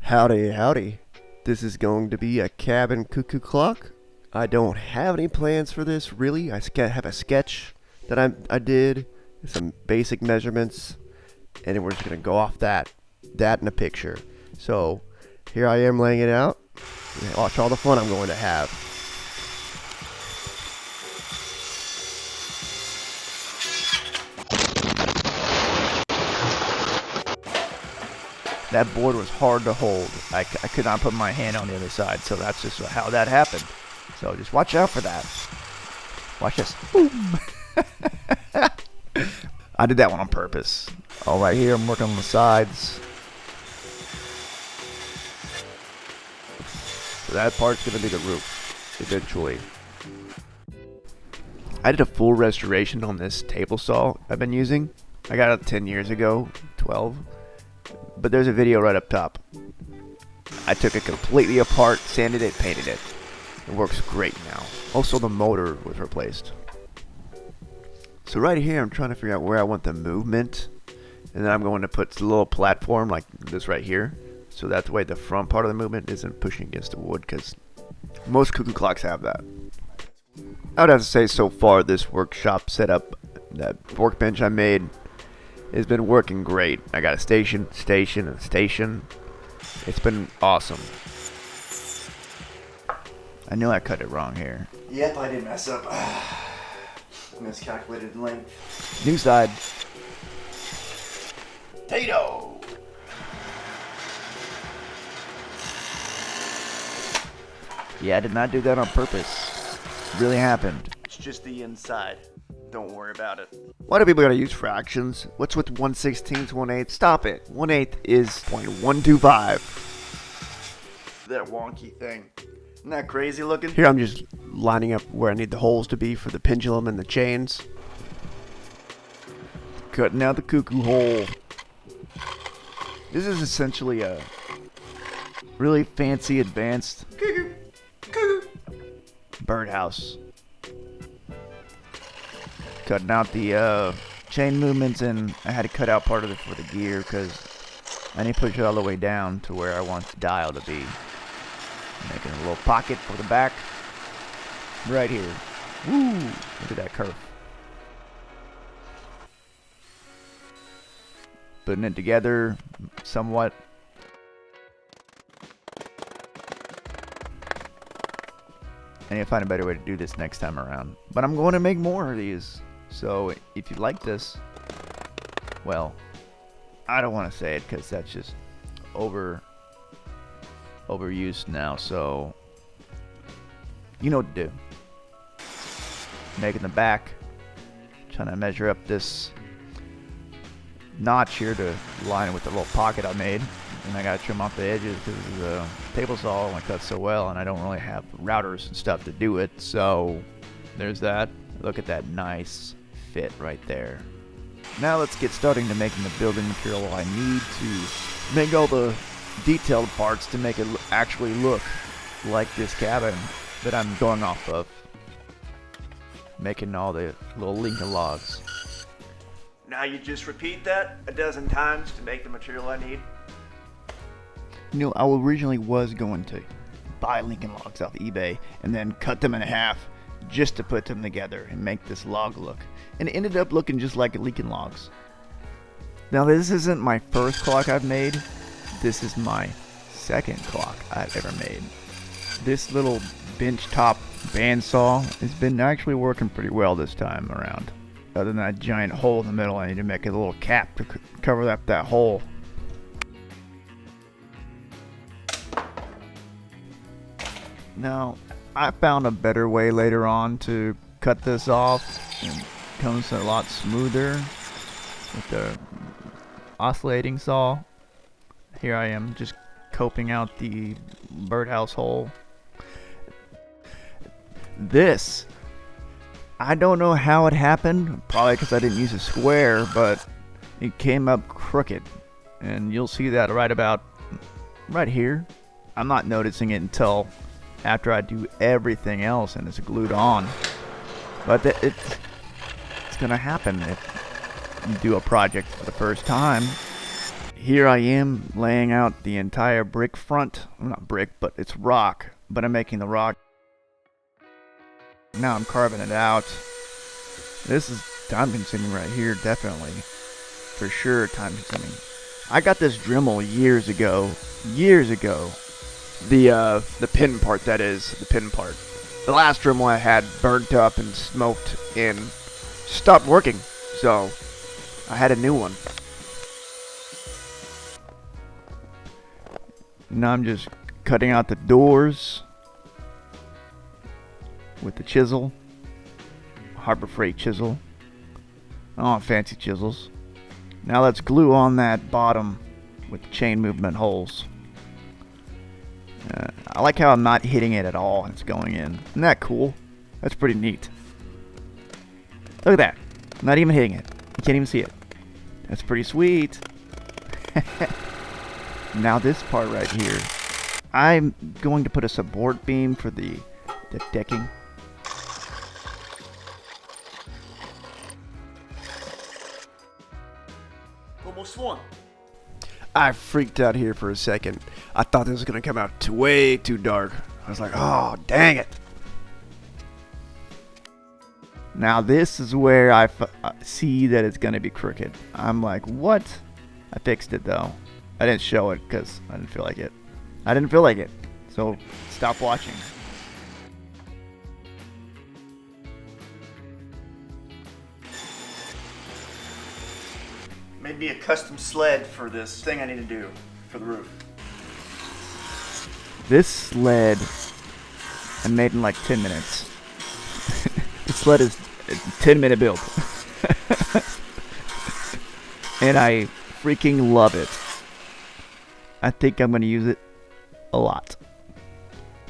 Howdy, howdy. This is going to be a Cabin Cuckoo Clock. I don't have any plans for this, really. I have a sketch that I did, some basic measurements, and we're just going to go off that in a picture. So, here I am laying it out. Watch all the fun I'm going to have. That board was hard to hold. I could not put my hand on the other side, so that's just how that happened. So just watch out for that. Watch this. Boom. I did that one on purpose. All right, here I'm working on the sides. So that part's going to be the roof, eventually. I did a full restoration on this table saw I've been using. I got it 10 years ago, 12. But there's a video right up top. I took it completely apart, sanded it, painted it. It works great now. Also, the motor was replaced. So right here, I'm trying to figure out where I want the movement. And then I'm going to put a little platform like this right here. So that way the front part of the movement isn't pushing against the wood, because most cuckoo clocks have that. I would have to say so far this workshop setup, that workbench I made, it's been working great. I got a station. It's been awesome. I knew I cut it wrong here. Yep, I did mess up. Miscalculated length. New side. Potato! Yeah, I did not do that on purpose. It really happened. It's just the inside. Don't worry about it. Why do people gotta use fractions? What's with 1/16, 1/8? Stop it. 1/8 is 0.125. That wonky thing. Isn't that crazy looking? Here I'm just lining up where I need the holes to be for the pendulum and the chains. Cutting out the cuckoo hole. This is essentially a really fancy, advanced birdhouse. Cutting out the chain movements, and I had to cut out part of it for the gear because I need to push it all the way down to where I want the dial to be. Making a little pocket for the back right here. Woo! Look at that curve. Putting it together somewhat. I need to find a better way to do this next time around. But I'm going to make more of these. So if you like this, well, I don't want to say it because that's just overused now. So you know what to do. Making the back, trying to measure up this notch here to line it with the little pocket I made. And I gotta trim off the edges because the table saw only cuts so well, and I don't really have routers and stuff to do it. So there's that. Look at that nice fit right there. Now let's get starting to making the building material I need to make all the detailed parts to make it actually look like this cabin that I'm going off of. Making all the little Lincoln logs. Now you just repeat that a dozen times to make the material I need. You know, I originally was going to buy Lincoln logs off eBay and then cut them in half just to put them together and make this log look. And it ended up looking just like Lincoln logs. Now this isn't my first clock I've made. This is my second clock I've ever made. This little bench top bandsaw has been actually working pretty well this time around. Other than that giant hole in the middle, I need to make a little cap to cover up that hole. Now, I found a better way later on to cut this off, and it comes a lot smoother with the oscillating saw. Here I am just coping out the birdhouse hole. This, I don't know how it happened, probably because I didn't use a square, but it came up crooked, and you'll see that right here. I'm not noticing it until after I do everything else and it's glued on. But it's gonna happen if you do a project for the first time. here I am laying out the entire brick front. Well, not brick, but it's rock. But I'm making the rock. Now I'm carving it out. This is time consuming right here, definitely. For sure time consuming. I got this Dremel years ago. The pin part, that is. The pin part. The last Dremel I had burnt up and smoked and stopped working. So I had a new one. Now I'm just cutting out the doors with the chisel. Harbor Freight chisel. Oh, fancy chisels. Now let's glue on that bottom with the chain movement holes. I like how I'm not hitting it at all. It's going in. Isn't that cool? That's pretty neat. Look at that. I'm not even hitting it. You can't even see it. That's pretty sweet. Now this part right here. I'm going to put a support beam for the decking. Almost one. I freaked out here for a second. I thought this was going to come out way too dark. I was like, oh, dang it. Now this is where I see that it's going to be crooked. I'm like, what? I fixed it though. I didn't show it because I didn't feel like it. So stop watching. Maybe a custom sled for this thing I need to do for the roof. This sled I made in like 10 minutes. The sled is a 10-minute build. And I freaking love it. I think I'm going to use it a lot.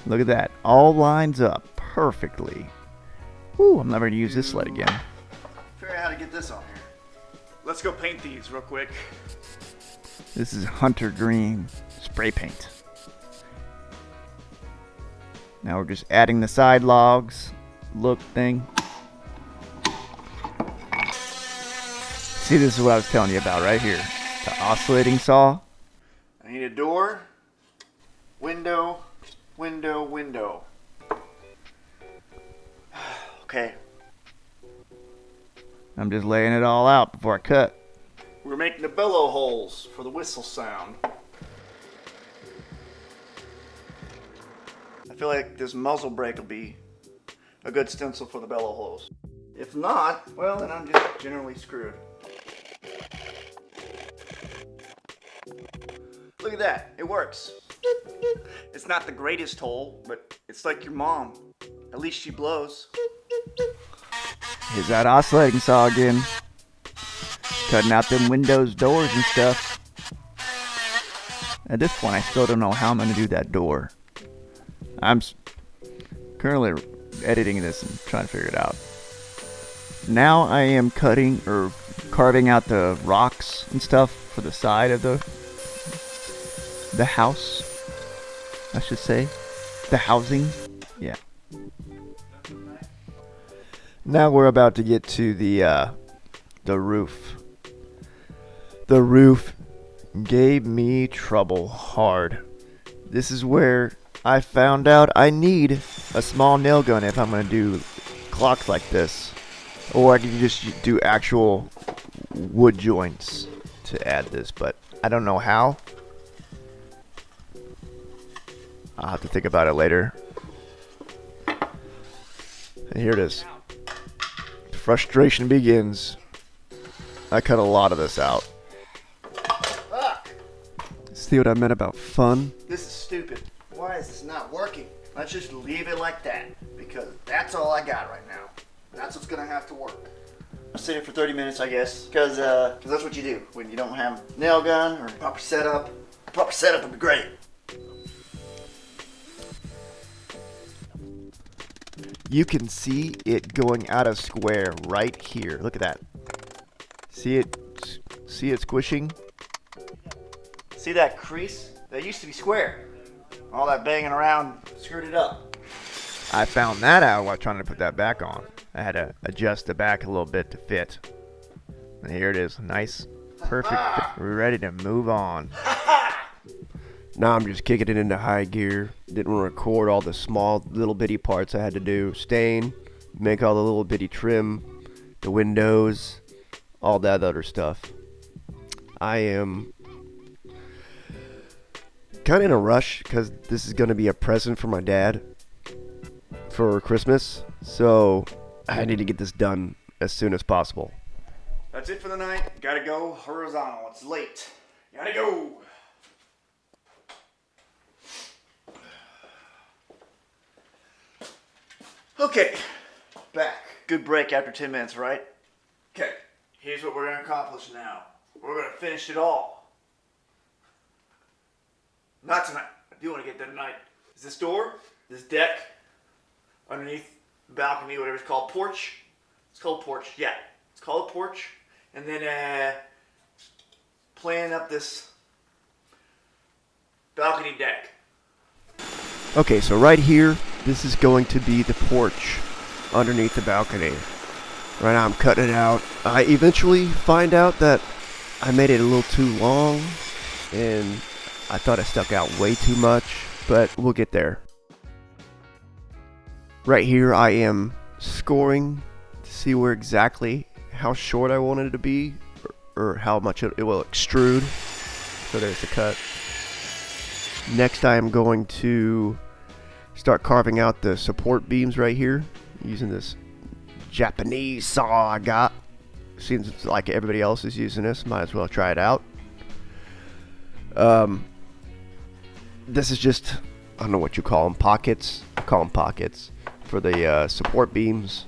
Look at that. All lines up perfectly. Ooh, I'm never going to use this sled again. Figure out how to get this on here. Let's go paint these real quick. This is hunter green spray paint. Now we're just adding the side logs look thing. See, this is what I was telling you about right here. The oscillating saw. I need a door, window, window, window. Okay. I'm just laying it all out before I cut. We're making the bellow holes for the whistle sound. I feel like this muzzle brake will be a good stencil for the bellow holes. If not, well, then I'm just generally screwed. Look at that, it works. It's not the greatest hole, but it's like your mom. At least she blows. Here's that oscillating saw again. Cutting out them windows, doors, and stuff. At this point, I still don't know how I'm going to do that door. I'm currently editing this and trying to figure it out. Now I am cutting or carving out the rocks and stuff for the side of the house, I should say. The housing. Yeah. Now we're about to get to the roof. The roof gave me trouble hard. This is where I found out I need a small nail gun if I'm going to do clocks like this. Or I can just do actual wood joints to add this, but I don't know how. I'll have to think about it later. And here it is. Frustration begins. I cut a lot of this out. Fuck! See what I meant about fun? This is stupid. Why is this not working? Let's just leave it like that, because that's all I got right now. That's what's gonna have to work. I'll sit here for 30 minutes, I guess, because that's what you do when you don't have a nail gun or proper setup. Proper setup would be great. You can see it going out of square right here. Look at that. See it? See it squishing? See that crease? That used to be square. All that banging around screwed it up. I found that out while trying to put that back on. I had to adjust the back a little bit to fit. And here it is. Nice Perfect. We're ready to move on. Now I'm just kicking it into high gear. Didn't record all the small little bitty parts I had to do. Stain, make all the little bitty trim, the windows, all that other stuff. I am kind of in a rush because this is going to be a present for my dad for Christmas. So I need to get this done as soon as possible. That's it for the night. Gotta go horizontal. It's late. Gotta go. Okay, back. Good break after 10 minutes, right? Okay, here's what we're gonna accomplish now. We're gonna finish it all. Not tonight. I do want to get done tonight. Is this door, this deck, underneath the balcony, whatever it's called, porch. It's called porch. Yeah, it's called a porch. And then playing up this balcony deck. Okay, so right here, this is going to be the porch underneath the balcony. Right now I'm cutting it out. I eventually find out that I made it a little too long, and I thought I stuck out way too much, but we'll get there. Right here I am scoring to see where exactly how short I want it to be, or how much it will extrude. So there's the cut. Next I am going to start carving out the support beams right here using this Japanese saw I got. Seems like everybody else is using this, might as well try it out. This is just, I don't know what you call them, pockets. I call them pockets for the support beams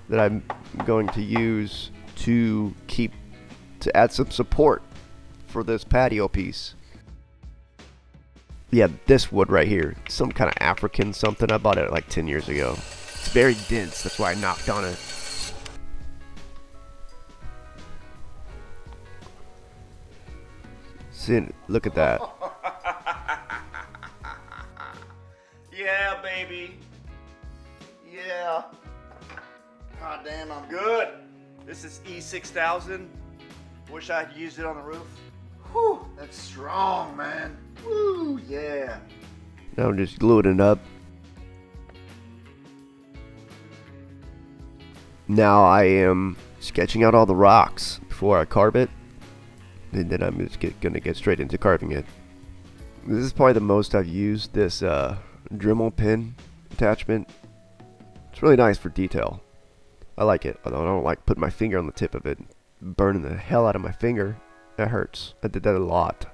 that I'm going to use to add some support for this patio piece. Yeah, this wood right here, some kind of African something. I bought it like 10 years ago. It's very dense, that's why I knocked on it. See, look at that. Yeah, baby. Yeah. God damn, I'm good. This is E6000. Wish I had used it on the roof. Whew, that's strong, man. Woo, yeah. Now I'm just gluing it up. Now I am sketching out all the rocks before I carve it. And then I'm just gonna get straight into carving it. This is probably the most I've used this Dremel pin attachment. It's really nice for detail. I like it, although I don't like putting my finger on the tip of it, burning the hell out of my finger. That hurts. I did that a lot.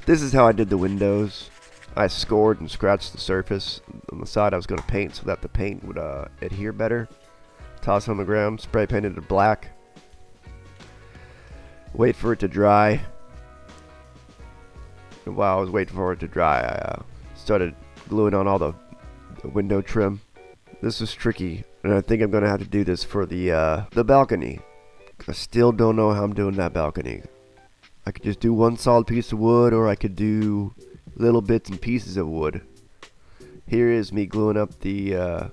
This is how I did the windows. I scored and scratched the surface on the side I was going to paint so that the paint would adhere better. Toss it on the ground, spray painted it black. Wait for it to dry. And while I was waiting for it to dry, I started gluing on all the window trim. This is tricky, and I think I'm going to have to do this for the balcony. I still don't know how I'm doing that balcony. I could just do one solid piece of wood, or I could do little bits and pieces of wood. Here is me gluing up the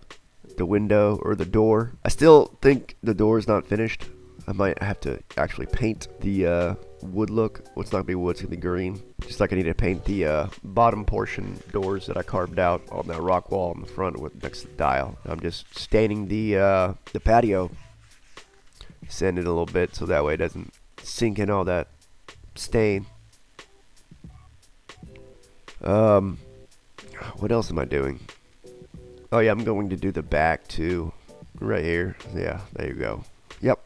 window or the door. I still think the door is not finished. I might have to actually paint the wood look. Well, it's not gonna be wood, it's gonna be green. Just like I need to paint the bottom portion doors that I carved out on that rock wall in the front with next to the dial. I'm just staining the patio. Sand it a little bit so that way it doesn't sink in all that stain. What else am I doing? Oh yeah, I'm going to do the back too. Right here. Yeah, there you go. Yep.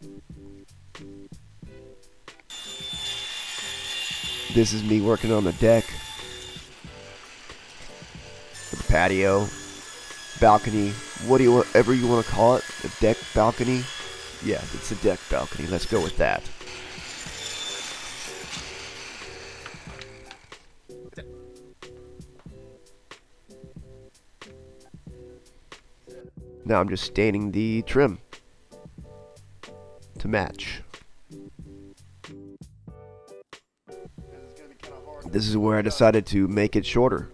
This is me working on the deck. The patio. Balcony. Whatever you want to call it. The deck balcony. Yeah, it's a deck balcony. Let's go with that. Now I'm just staining the trim to match. This is where I decided to make it shorter.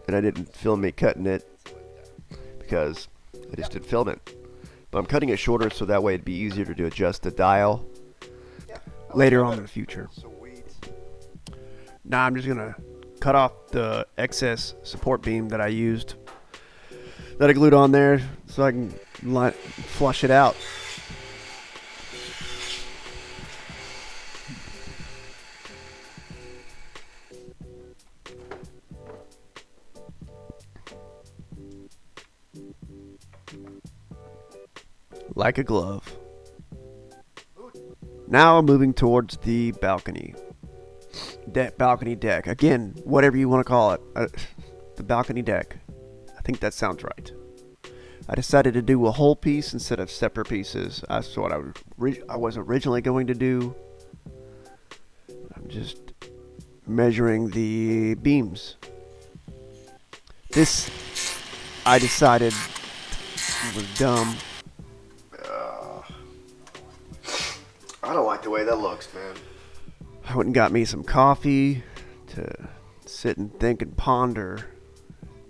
And I didn't film me cutting it because I just didn't film it. But I'm cutting it shorter so that way it'd be easier to adjust the dial. Later on in the future. Now I'm just gonna cut off the excess support beam that I used, that I glued on there, so I can flush it out. Like a glove. Now I'm moving towards the balcony. Balcony deck. Again, whatever you want to call it. The balcony deck. I think that sounds right. I decided to do a whole piece instead of separate pieces. That's what I was originally going to do. I'm just measuring the beams. This, I decided, was dumb. I don't like the way that looks, man. I went and got me some coffee to sit and think and ponder.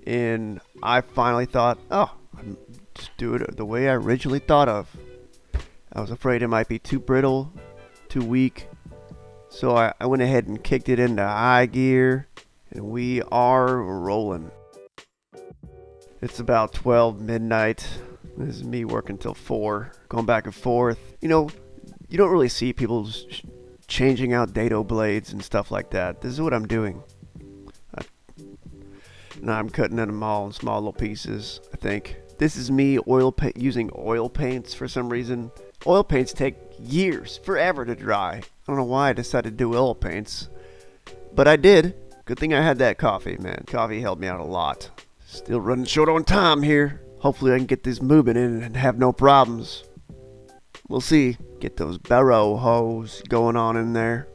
And I finally thought, oh, I'll just do it the way I originally thought of. I was afraid it might be too brittle, too weak. So I went ahead and kicked it into high gear. And we are rolling. It's about 12 midnight. This is me working till 4, going back and forth. You know, you don't really see people changing out dado blades and stuff like that. This is what I'm doing. Now I'm cutting them all in small little pieces, I think. This is me using oil paints for some reason. Oil paints take years, forever to dry. I don't know why I decided to do oil paints. But I did. Good thing I had that coffee, man. Coffee helped me out a lot. Still running short on time here. Hopefully I can get this moving in and have no problems. We'll see. Get those barrow hoes going on in there.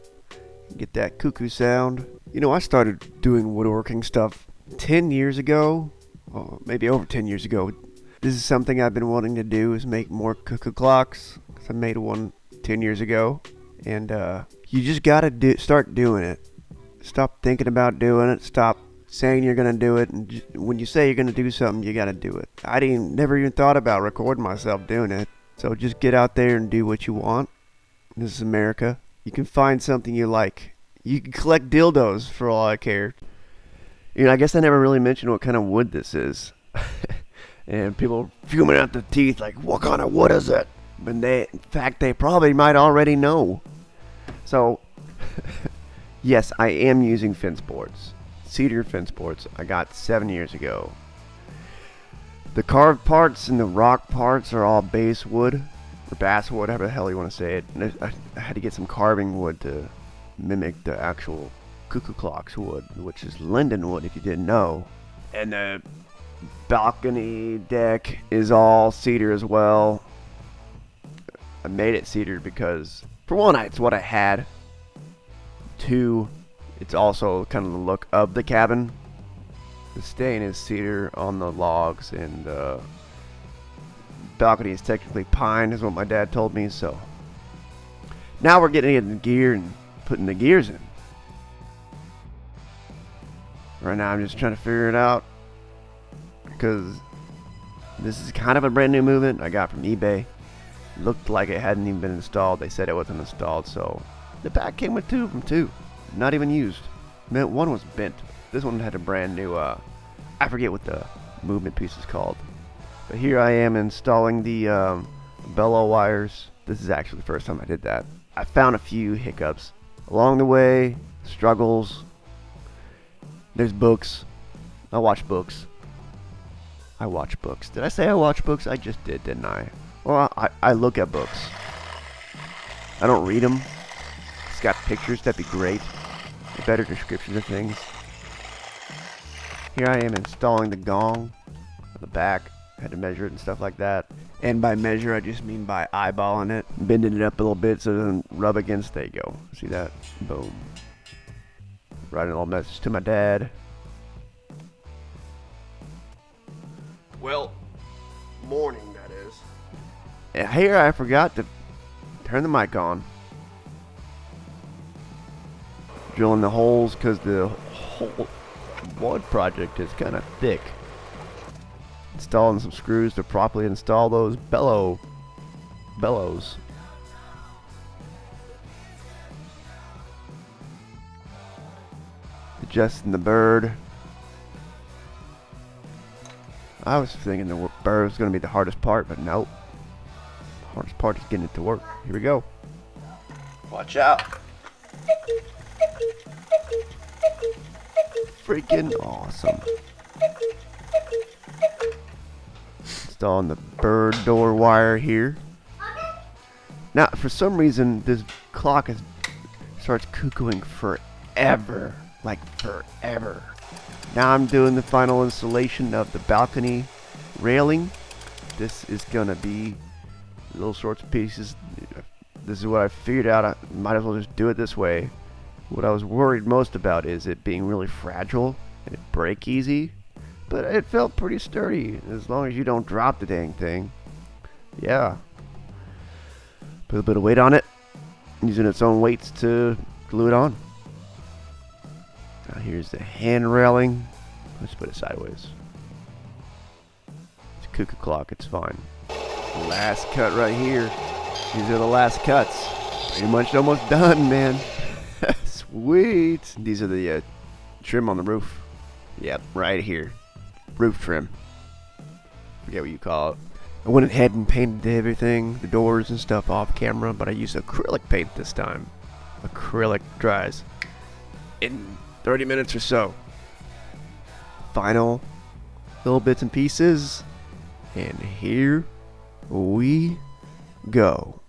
Get that cuckoo sound. You know, I started doing woodworking stuff 10 years ago. Well, maybe over 10 years ago. This is something I've been wanting to do, is make more cuckoo clocks. Because I made one 10 years ago. And you just gotta start doing it. Stop thinking about doing it. Stop saying you're gonna do it. And when you say you're gonna do something, you gotta do it. I never even thought about recording myself doing it. So just get out there and do what you want. This is America. You can find something you like. You can collect dildos for all I care. You know, I guess I never really mentioned what kind of wood this is. And people fuming out the teeth like, what kind of wood is it? But in fact, they probably might already know. So, yes, I am using fence boards. Cedar fence boards I got 7 years ago. The carved parts and the rock parts are all basswood, or basswood, whatever the hell you want to say it. And I had to get some carving wood to mimic the actual cuckoo clock's wood, which is linden wood if you didn't know. And the balcony deck is all cedar as well. I made it cedar because, for one, it's what I had. 2, it's also kind of the look of the cabin. The stain is cedar on the logs, and the balcony is technically pine, is what my dad told me. So now we're getting in the gear and putting the gears in. Right now I'm just trying to figure it out, because this is kind of a brand new movement I got from eBay. Looked like it hadn't even been installed. They said it wasn't installed, so the pack came with 2 of them too, not even used. One was bent. This one had a brand new, I forget what the movement piece is called. But here I am installing the bellow wires. This is actually the first time I did that. I found a few hiccups along the way, struggles. There's books. I watch books. Did I say I watch books? I just did, didn't I? Well, I look at books. I don't read them. It's got pictures, that'd be great. Better descriptions of things. Here I am installing the gong on the back. I had to measure it and stuff like that. And by measure, I just mean by eyeballing it, bending it up a little bit so it doesn't rub against. There you go. See that? Boom. Writing a little message to my dad. Well, morning that is. And here I forgot to turn the mic on. Drilling the holes because the whole wood project is kind of thick. installing some screws to properly install those bellows. Adjusting the bird. I was thinking the bird was going to be the hardest part, but nope. The hardest part is getting it to work. Here we go. Watch out. Freaking awesome. Installing the bird door wire here. Now, for some reason, this clock starts cuckooing forever. Like forever. Now I'm doing the final installation of the balcony railing. This is gonna be little sorts of pieces. This is what I figured out. I might as well just do it this way. What I was worried most about is it being really fragile and it break easy. But it felt pretty sturdy as long as you don't drop the dang thing. Yeah. Put a bit of weight on it, using its own weights to glue it on. Now here's the hand railing. Let's put it sideways. It's a cuckoo clock, it's fine. Last cut right here. These are the last cuts. Pretty much almost done, man. Sweet. These are the trim on the roof. Yep, right here. Roof trim. Forget what you call it. I went ahead and painted everything, the doors and stuff off camera, but I used acrylic paint this time. Acrylic dries in 30 minutes or so. Final little bits and pieces, and here we go.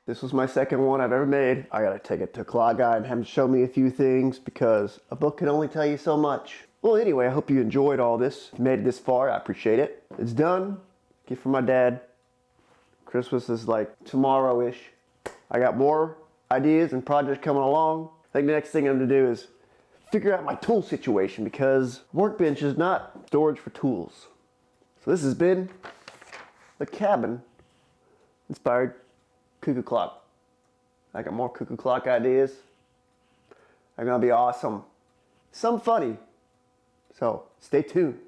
This was my second one I've ever made. I gotta take it to a clock guy and have him show me a few things because a book can only tell you so much. Well, anyway, I hope you enjoyed all this. If you made it this far, I appreciate it. It's done. Gift from my dad. Christmas is like tomorrow-ish. I got more ideas and projects coming along. I think the next thing I'm gonna do is figure out my tool situation because workbench is not storage for tools. So this has been the Cabin inspired Cuckoo Clock. I got more cuckoo clock ideas. They're gonna be awesome. Some funny. So stay tuned.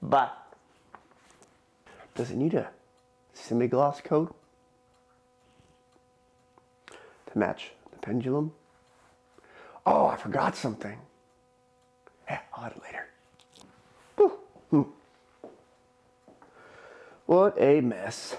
Bye. Does it need a semi-gloss coat to match the pendulum? Oh, I forgot something. Yeah, I'll add it later. What a mess.